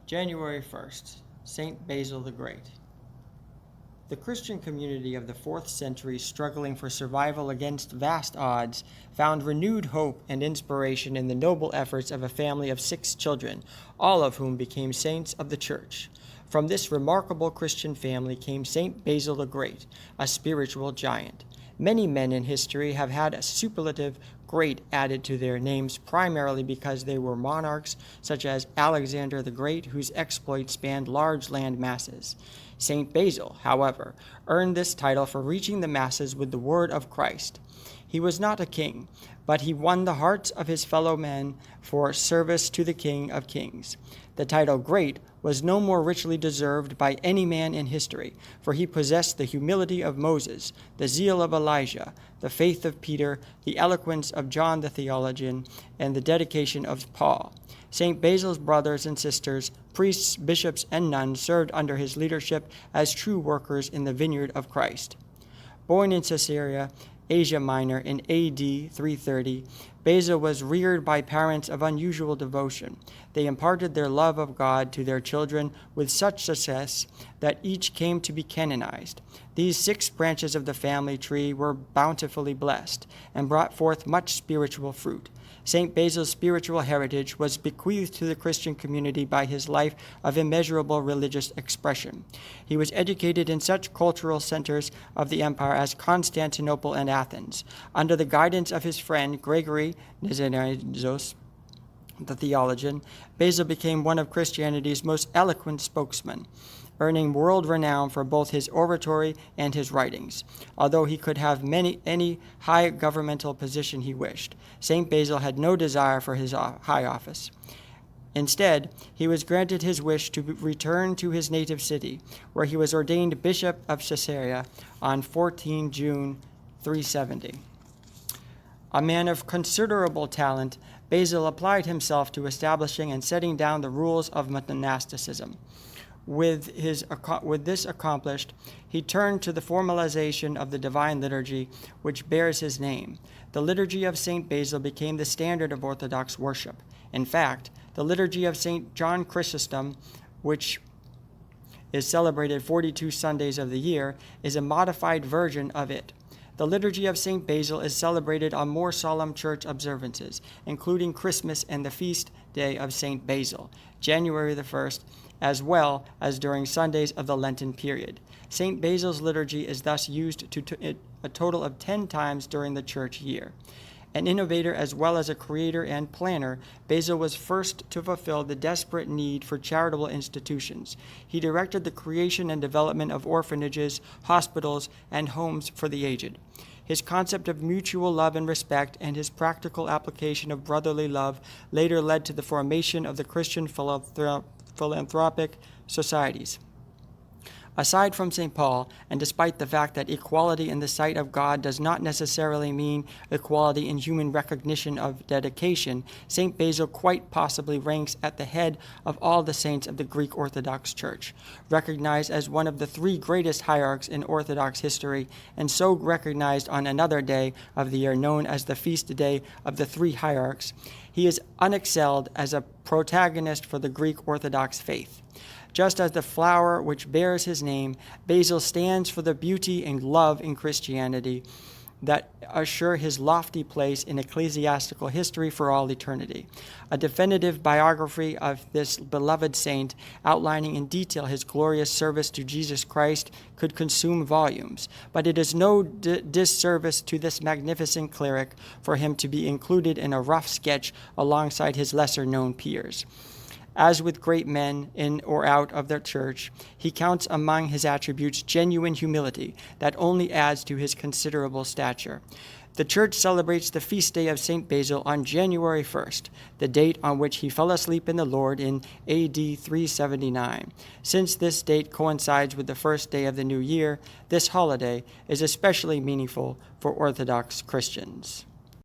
January 1st, Saint Basil the Great. The Christian community of the 4th century, struggling for survival against vast odds, found renewed hope and inspiration in the noble efforts of a family of 6 children, all of whom became saints of the Church. From this remarkable Christian family came Saint Basil the Great, a spiritual giant. Many men in history have had a superlative great added to their names primarily because they were monarchs such as Alexander the Great, whose exploits spanned large land masses. Saint Basil, however, earned this title for reaching the masses with the word of Christ. He was not a king, but he won the hearts of his fellow men for service to the King of Kings. The title Great was no more richly deserved by any man in history, for he possessed the humility of Moses, the zeal of Elijah, the faith of Peter, the eloquence of John the theologian, and the dedication of Paul. St. Basil's brothers and sisters, priests, bishops, and nuns served under his leadership as true workers in the vineyard of Christ. Born in Caesarea, Asia Minor, in A.D. 330, Basil was reared by parents of unusual devotion. They imparted their love of God to their children with such success that each came to be canonized. These 6 branches of the family tree were bountifully blessed and brought forth much spiritual fruit. St. Basil's spiritual heritage was bequeathed to the Christian community by his life of immeasurable religious expression. He was educated in such cultural centers of the empire as Constantinople and Athens. Under the guidance of his friend Gregory Nazianzus, the theologian, Basil became one of Christianity's most eloquent spokesmen, earning world renown for both his oratory and his writings. Although he could have any high governmental position he wished, St. Basil had no desire for his high office. Instead, he was granted his wish to return to his native city, where he was ordained Bishop of Caesarea on 14 June 370. A man of considerable talent, Basil applied himself to establishing and setting down the rules of monasticism. With this accomplished, he turned to the formalization of the divine liturgy, which bears his name. The liturgy of St. Basil became the standard of Orthodox worship. In fact, the liturgy of St. John Chrysostom, which is celebrated 42 Sundays of the year, is a modified version of it. The liturgy of St. Basil is celebrated on more solemn church observances, including Christmas and the feast day of St. Basil, January the 1st, as well as during Sundays of the Lenten period. St. Basil's liturgy is thus used a total of 10 times during the church year. An innovator as well as a creator and planner, Basil was first to fulfill the desperate need for charitable institutions. He directed the creation and development of orphanages, hospitals, and homes for the aged. His concept of mutual love and respect and his practical application of brotherly love later led to the formation of the Christian philanthropic societies. Aside from St. Paul, and despite the fact that equality in the sight of God does not necessarily mean equality in human recognition of dedication, St. Basil quite possibly ranks at the head of all the saints of the Greek Orthodox Church, recognized as one of the 3 greatest hierarchs in Orthodox history, and so recognized on another day of the year known as the feast day of the 3 hierarchs. He is unexcelled as a protagonist for the Greek Orthodox faith. Just as the flower which bears his name, Basil stands for the beauty and love in Christianity that assure his lofty place in ecclesiastical history for all eternity. A definitive biography of this beloved saint, outlining in detail his glorious service to Jesus Christ, could consume volumes, but it is no disservice to this magnificent cleric for him to be included in a rough sketch alongside his lesser-known peers. As with great men in or out of the church, he counts among his attributes genuine humility that only adds to his considerable stature. The church celebrates the feast day of St. Basil on January 1st, the date on which he fell asleep in the Lord in A.D. 379. Since this date coincides with the first day of the new year, this holiday is especially meaningful for Orthodox Christians.